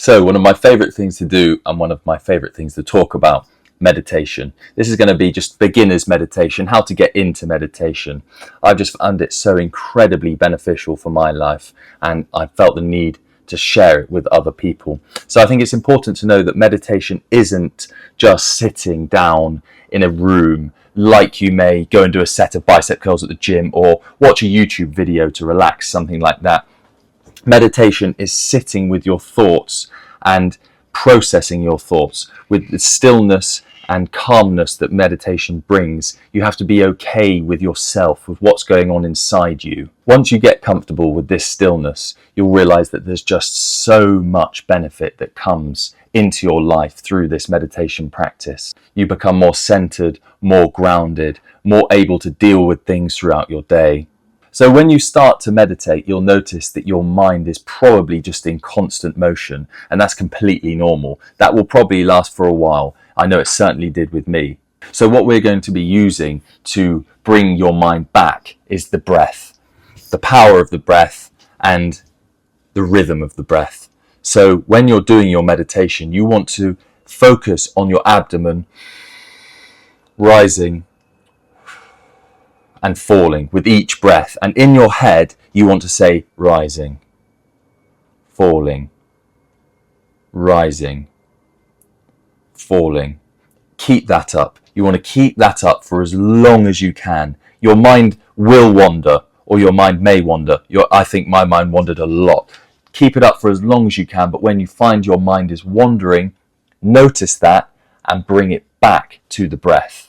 So one of my favorite things to do and one of my favorite things to talk about, meditation. This is going to be just beginner's meditation, how to get into meditation. I've just found it so incredibly beneficial for my life, and I felt the need to share it with other people. So I think it's important to know that meditation isn't just sitting down in a room like you may go and do a set of bicep curls at the gym or watch a YouTube video to relax, something like that. Meditation is sitting with your thoughts and processing your thoughts with the stillness and calmness that meditation brings. You have to be okay with yourself, with what's going on inside you. Once you get comfortable with this stillness, you'll realize that there's just so much benefit that comes into your life through this meditation practice. You become more centered, more grounded, more able to deal with things throughout your day. So when you start to meditate, you'll notice that your mind is probably just in constant motion, and that's completely normal. That will probably last for a while. I know it certainly did with me. So what we're going to be using to bring your mind back is the breath, the power of the breath and the rhythm of the breath. So when you're doing your meditation, you want to focus on your abdomen rising and falling with each breath, and in your head you want to say rising, falling, rising, falling. Keep that up. You want to keep that up for as long as you can. Your mind will wander, or your mind may wander. I think my mind wandered a lot. Keep it up for as long as you can, but when you find your mind is wandering, notice that and bring it back to the breath.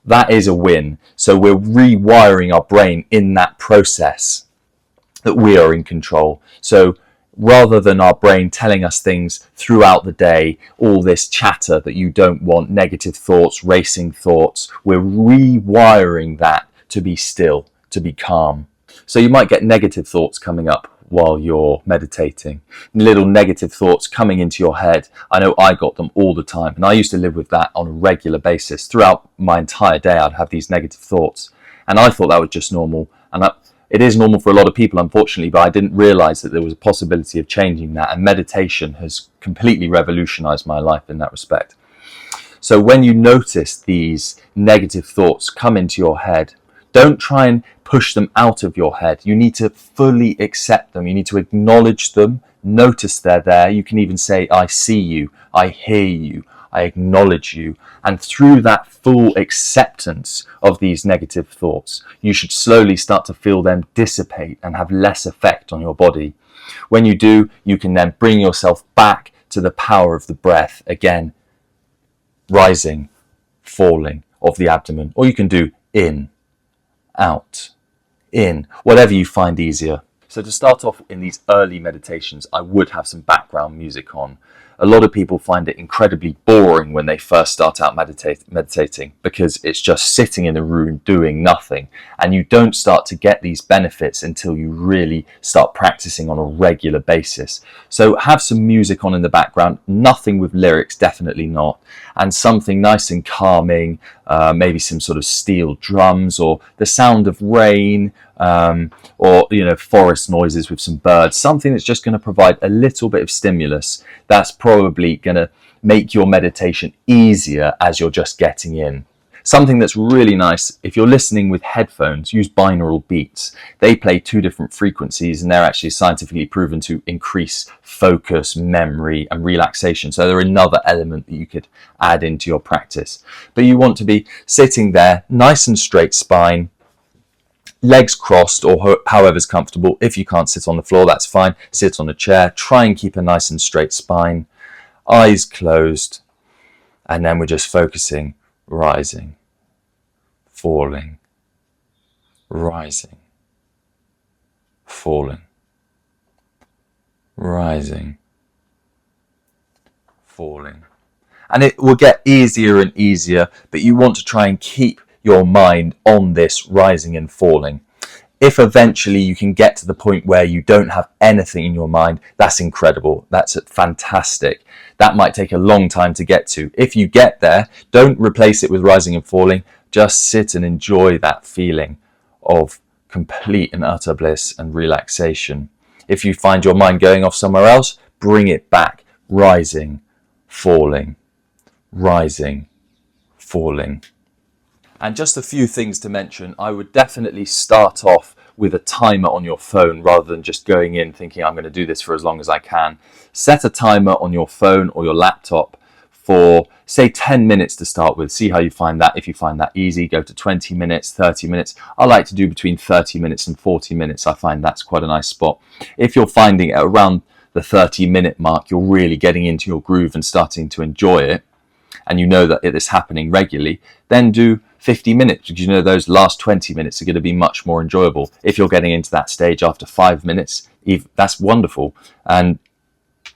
That is a win. So we're rewiring our brain in that process, that we are in control. So rather than our brain telling us things throughout the day, all this chatter that you don't want, negative thoughts, racing thoughts, we're rewiring that to be still, to be calm. So you might get negative thoughts coming up while you're meditating, little negative thoughts coming into your head. I know I got them all the time, and I used to live with that on a regular basis. Throughout my entire day I'd have these negative thoughts, and I thought that was just normal, and it is normal for a lot of people, unfortunately, but I didn't realize that there was a possibility of changing that, and meditation has completely revolutionized my life in that respect. So when you notice these negative thoughts come into your head, don't try and push them out of your head. You need to fully accept them. You need to acknowledge them, notice they're there. You can even say, I see you, I hear you, I acknowledge you. And through that full acceptance of these negative thoughts, you should slowly start to feel them dissipate and have less effect on your body. When you do, you can then bring yourself back to the power of the breath. Again, rising, falling of the abdomen, or you can do in, out, in, whatever you find easier. So to start off in these early meditations, I would have some background music on. A lot of people find it incredibly boring when they first start out meditating because it's just sitting in a room doing nothing, and you don't start to get these benefits until you really start practicing on a regular basis. So have some music on in the background, nothing with lyrics, definitely not, and something nice and calming, maybe some sort of steel drums or the sound of rain, or forest noises with some birds, something that's just going to provide a little bit of stimulus. That's probably going to make your meditation easier as you're just getting in. Something that's really nice, if you're listening with headphones, use binaural beats. They play two different frequencies, and they're actually scientifically proven to increase focus, memory, and relaxation. So they're another element that you could add into your practice. But you want to be sitting there, nice and straight spine, legs crossed or however's comfortable. If you can't sit on the floor, that's fine. Sit on a chair. Try and keep a nice and straight spine. Eyes closed. And then we're just focusing, rising, falling, rising, falling, rising, falling. And it will get easier and easier, but you want to try and keep your mind on this rising and falling. If eventually you can get to the point where you don't have anything in your mind, that's incredible. That's fantastic. That might take a long time to get to. If you get there, don't replace it with rising and falling. Just sit and enjoy that feeling of complete and utter bliss and relaxation. If you find your mind going off somewhere else, bring it back. rising, falling, rising, falling. And just a few things to mention. I would definitely start off with a timer on your phone rather than just going in thinking I'm going to do this for as long as I can. Set a timer on your phone or your laptop for, say, 10 minutes to start with. See how you find that. If you find that easy, go to 20 minutes, 30 minutes. I like to do between 30 minutes and 40 minutes. I find that's quite a nice spot. If you're finding at around the 30-minute mark, you're really getting into your groove and starting to enjoy it, and you know that it is happening regularly, then do 50 minutes, because you know those last 20 minutes are going to be much more enjoyable. If you're getting into that stage after 5 minutes, that's wonderful. And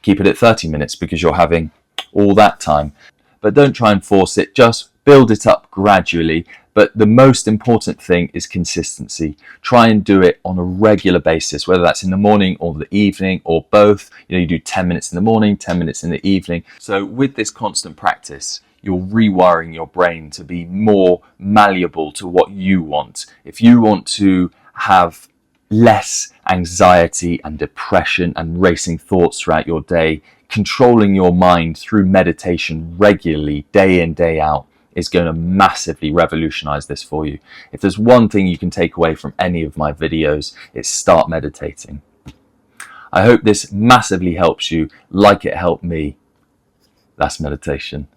keep it at 30 minutes because you're having all that time. But don't try and force it, just build it up gradually. But the most important thing is consistency. Try and do it on a regular basis, whether that's in the morning or the evening or both. You do 10 minutes in the morning, 10 minutes in the evening. So with this constant practice, you're rewiring your brain to be more malleable to what you want. If you want to have less anxiety and depression and racing thoughts throughout your day, controlling your mind through meditation regularly, day in, day out, is going to massively revolutionize this for you. If there's one thing you can take away from any of my videos, it's start meditating. I hope this massively helps you, like it helped me. That's meditation.